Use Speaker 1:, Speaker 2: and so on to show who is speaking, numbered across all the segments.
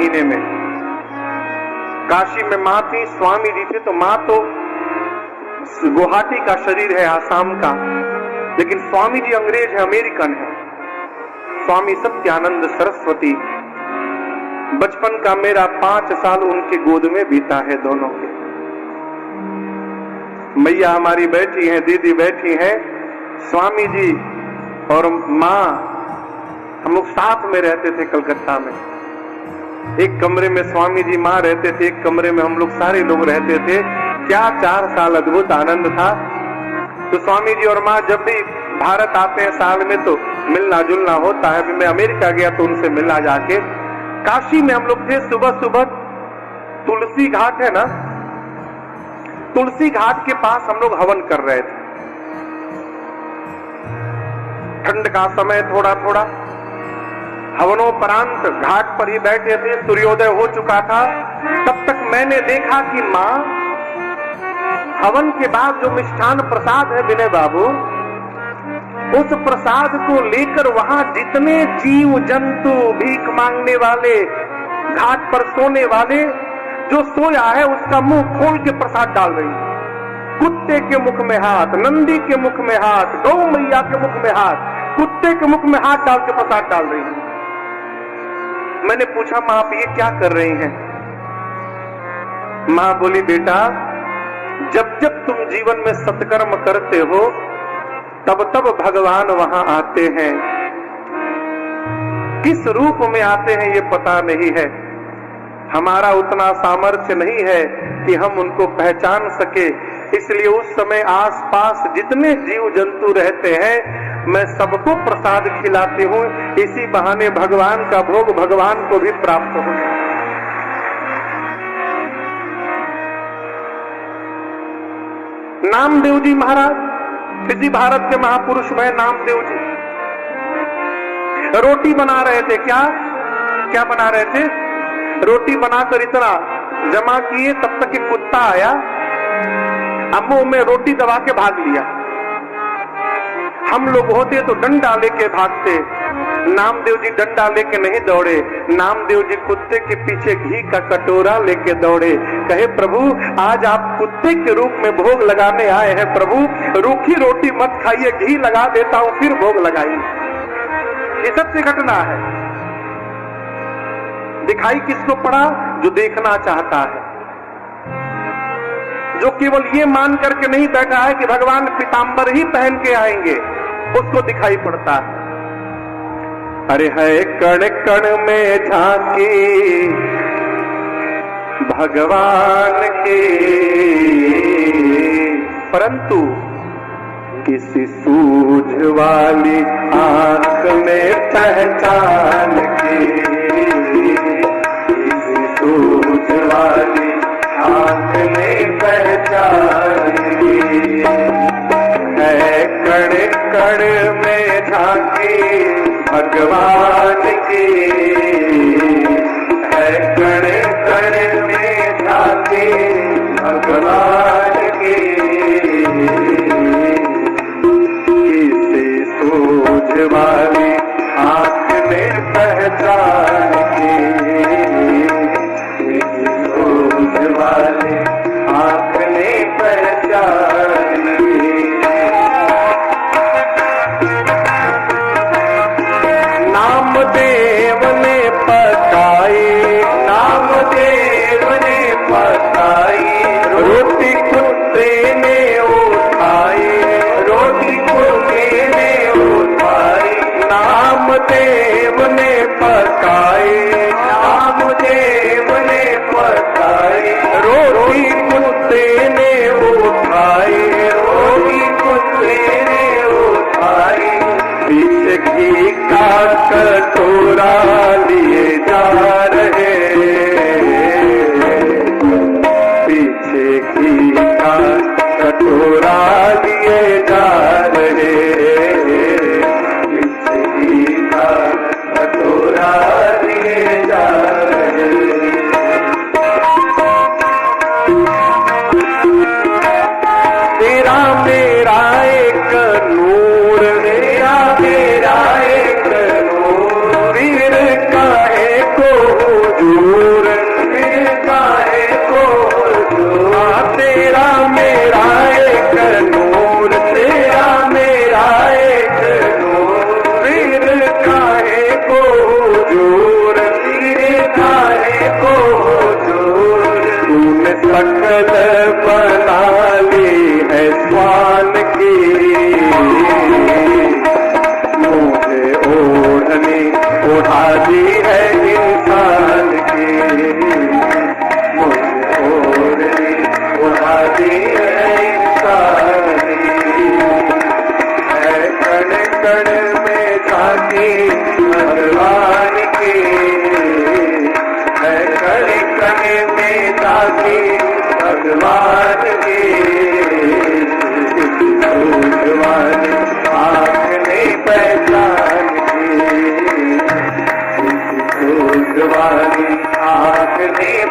Speaker 1: महीने में। काशी में माँ थी, स्वामी जी थे। तो माँ तो गुवाहाटी का शरीर है, आसाम का, लेकिन स्वामी जी अंग्रेज है, अमेरिकन है। स्वामी सत्यानंद सरस्वती, बचपन का मेरा 5 साल उनके गोद में बीता है, दोनों के। मैया हमारी बैठी हैं, दीदी बैठी हैं, स्वामी जी और माँ, हम लोग साथ में रहते थे कलकत्ता में। एक कमरे में स्वामी जी माँ रहते थे, एक कमरे में हम लोग सारे लोग रहते थे। क्या 4 साल अद्भुत आनंद था। तो स्वामी जी और माँ जब भी भारत आते हैं साल में तो मिलना जुलना होता है। अभी मैं अमेरिका गया तो उनसे मिला जाके। काशी में हम लोग थे, सुबह सुबह तुलसी घाट है ना, तुलसी घाट के पास हम लोग हवन कर रहे थे। ठंड का समय थोड़ा थोड़ा, हवनोपरांत घाट पर ही बैठे थे, सूर्योदय हो चुका था। तब तक मैंने देखा कि मां हवन के बाद जो मिष्ठान प्रसाद है विनय बाबू, उस प्रसाद को लेकर वहां जितने जीव जंतु, भीख मांगने वाले, घाट पर सोने वाले, जो सोया है उसका मुंह खोल के प्रसाद डाल रही है। कुत्ते के मुख में हाथ, नंदी के मुख में हाथ, गौ मैया के मुख में हाथ, कुत्ते के मुख में हाथ डाल के प्रसाद डाल रही है। मैंने पूछा, मां आप ये क्या कर रही हैं? मां बोली, बेटा जब जब तुम जीवन में सत्कर्म करते हो तब तब भगवान वहां आते हैं। किस रूप में आते हैं ये पता नहीं है। हमारा उतना सामर्थ्य नहीं है कि हम उनको पहचान सके। इसलिए उस समय आसपास जितने जीव जंतु रहते हैं मैं सबको प्रसाद खिलाती हूँ। इसी बहाने भगवान का भोग भगवान को भी प्राप्त हो। नामदेव जी महाराज इसी भारत के महापुरुष में नामदेव जी रोटी बना रहे थे। क्या बना रहे थे? रोटी बनाकर इतना जमा किए, तब तक एक कुत्ता आया, मुंह में रोटी दबा के भाग लिया। हम लोग होते तो डंडा लेके भागते। नामदेव जी डंडा लेके नहीं दौड़े, नामदेव जी कुत्ते के पीछे घी का कटोरा लेके दौड़े। कहे, प्रभु आज आप कुत्ते के रूप में भोग लगाने आए हैं। प्रभु रूखी रोटी मत खाइए, घी लगा देता हूं फिर भोग लगाइए। ये सत्य घटना है। दिखाई किसको पड़ा? जो देखना चाहता है, जो केवल ये मान करके नहीं बैठा है कि भगवान पीतांबर ही पहन के आएंगे, उसको दिखाई पड़ता है। अरे है कण कण में झांकी भगवान की, परंतु किसी सूझ वाली आंख में पहचान की, किसी सूझ वाली आंख में पहचान की। है कण कण में झांकी भगवान की, है कण कण में झांकी भगवान की। किसी सूझ वाली आंख में पहचान की, किसी सूझ वाली आंख में पहचान की। नामदेव ने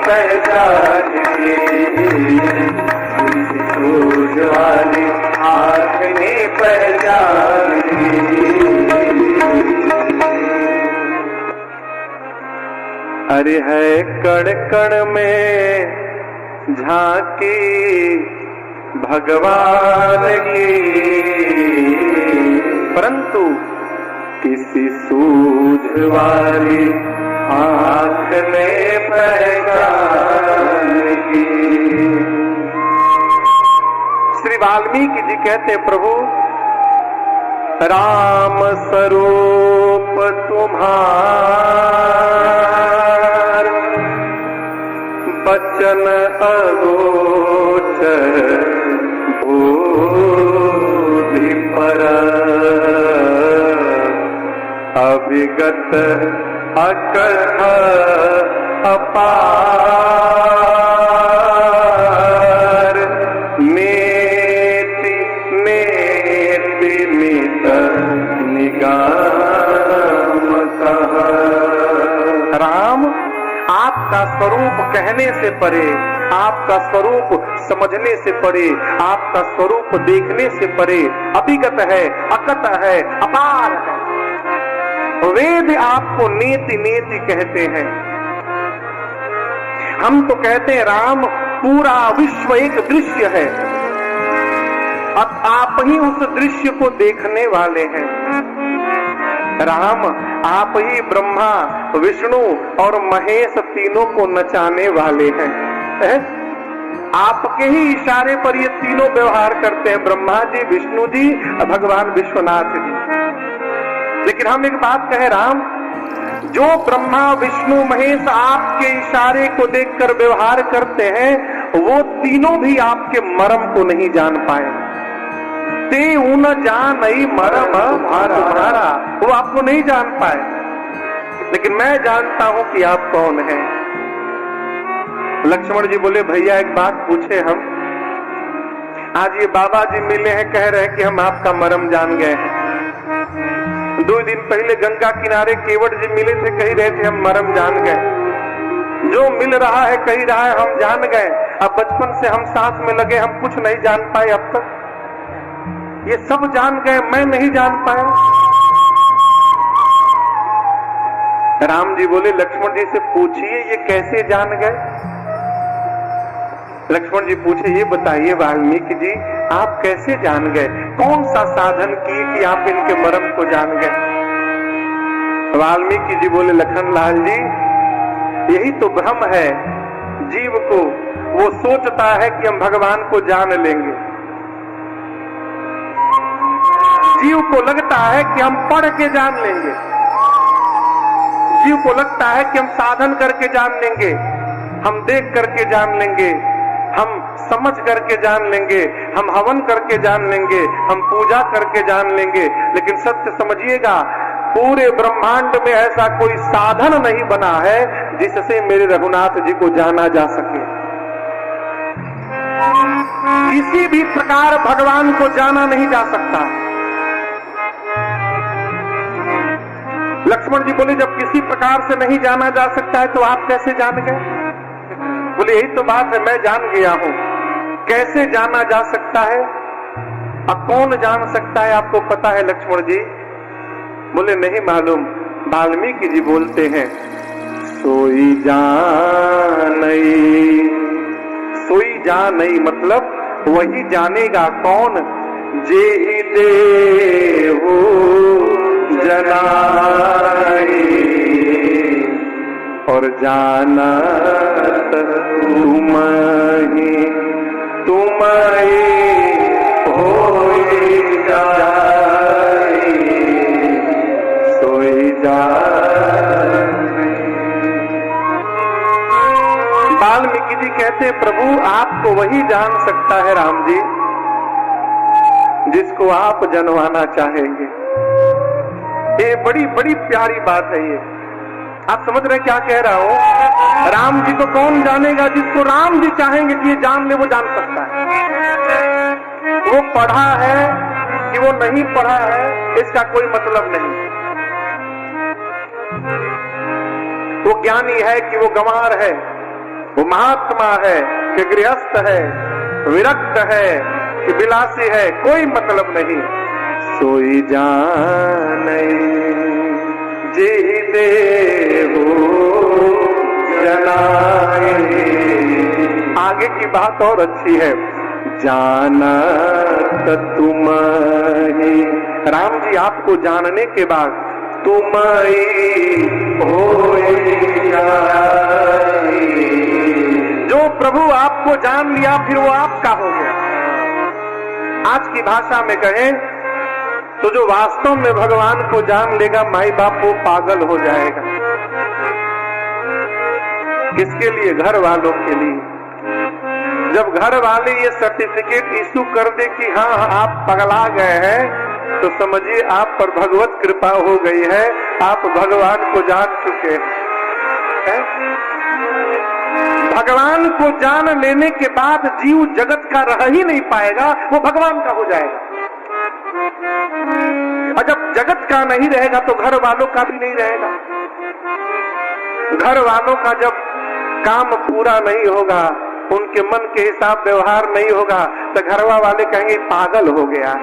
Speaker 1: पहचान के, सूझ वाली आँख ने पहचान के। अरे है कण कण में झांकी भगवान की, परंतु किसी सूझ वाली आँख ने पहचान की। श्री वाल्मीकि जी कहते प्रभु राम स्वरूप तुम्हार, बचन अगोचर भूधि पर, अविगत अकथ अपार, नेति नेति नित निगामतः। राम, आपका स्वरूप कहने से परे, आपका स्वरूप समझने से परे, आपका स्वरूप देखने से परे अभिगत है, अकत है, अपार है। वेद आपको नेति नेति कहते हैं। हम तो कहते हैं राम पूरा विश्व एक दृश्य है, अब आप ही उस दृश्य को देखने वाले हैं। राम, आप ही ब्रह्मा, विष्णु और महेश तीनों को नचाने वाले हैं। आपके ही इशारे पर ये तीनों व्यवहार करते हैं, ब्रह्मा जी, विष्णु जी, भगवान विश्वनाथ जी। लेकिन हम एक बात कहें राम, जो ब्रह्मा विष्णु महेश आपके इशारे को देखकर व्यवहार करते हैं, वो तीनों भी आपके मर्म को नहीं जान पाए। ते उन जानई मर्म तुम्हारा, वो आपको नहीं जान पाए, लेकिन मैं जानता हूं कि आप कौन हैं। लक्ष्मण जी बोले भैया एक बात पूछे हम, आज ये बाबा जी मिले हैं, कह रहे हैं कि हम आपका मर्म जान गए हैं। 2 दिन पहले गंगा किनारे केवट जी मिले थे, कह रहे थे हम मर्म जान गए। जो मिल रहा है कह रहा है हम जान गए। अब बचपन से हम साथ में लगे, हम कुछ नहीं जान पाए अब तक। ये सब जान गए, मैं नहीं जान पाया। राम जी बोले लक्ष्मण जी से पूछिए ये कैसे जान गए। लक्ष्मण जी पूछे ये बताइए वाल्मीकि जी आप कैसे जान गए, कौन सा साधन किए कि आप इनके मर्म को जान गए। वाल्मीकि जी बोले लखन लाल जी यही तो भ्रम है जीव को, वो सोचता है कि हम भगवान को जान लेंगे। जीव को लगता है कि हम पढ़ के जान लेंगे, जीव को लगता है कि हम साधन करके जान लेंगे, हम देख करके जान लेंगे, हम समझ करके जान लेंगे, हम हवन करके जान लेंगे, हम पूजा करके जान लेंगे। लेकिन सत्य समझिएगा, पूरे ब्रह्मांड में ऐसा कोई साधन नहीं बना है जिससे मेरे रघुनाथ जी को जाना जा सके। किसी भी प्रकार भगवान को जाना नहीं जा सकता। लक्ष्मण जी बोले जब किसी प्रकार से नहीं जाना जा सकता है तो आप कैसे जान गए। बोले यही तो बात है, मैं जान गया हूं। कैसे जाना जा सकता है, अब कौन जान सकता है, आपको पता है लक्ष्मण जी। बोले नहीं मालूम। वाल्मीकि जी बोलते हैं सोई जानई, सोई जानई मतलब वही जानेगा कौन, जे ही देहु जनाई और जानत तुम ही होई जाई, सोई जानई। वाल्मीकि जी कहते प्रभु आपको वही जान सकता है राम जी जिसको आप जनवाना चाहेंगे। ये बड़ी बड़ी प्यारी बात है। ये आप समझ रहे क्या कह रहा हूं। राम जी को कौन जानेगा, जिसको राम जी चाहेंगे कि ये जान ले वो जान सकता है। वो पढ़ा है कि वो नहीं पढ़ा है इसका कोई मतलब नहीं। वो ज्ञानी है कि वो गंवार है वो महात्मा है कि गृहस्थ है, विरक्त है कि विलासी है, कोई मतलब नहीं। सोई जाने जी देहु जनाए। आगे की बात और अच्छी है, जानत तुम ही। राम जी आपको जानने के बाद तुम ही होए जाए। जो प्रभु आपको जान लिया फिर वो आपका हो गया। आज की भाषा में कहें तो जो वास्तव में भगवान को जान लेगा माई बाप वो पागल हो जाएगा। किसके लिए? घर वालों के लिए। जब घर वाले ये सर्टिफिकेट इशू कर दे कि हाँ आप पगला गए हैं, तो समझिए आप पर भगवत कृपा हो गई है, आप भगवान को जान चुके हैं। भगवान को जान लेने के बाद जीव जगत का रह ही नहीं पाएगा, वो भगवान का हो जाएगा। और जब जगत का नहीं रहेगा तो घर वालों का भी नहीं रहेगा। घर वालों का जब काम पूरा नहीं होगा, उनके मन के हिसाब व्यवहार नहीं होगा, तो घरवा वाले कहेंगे पागल हो गया।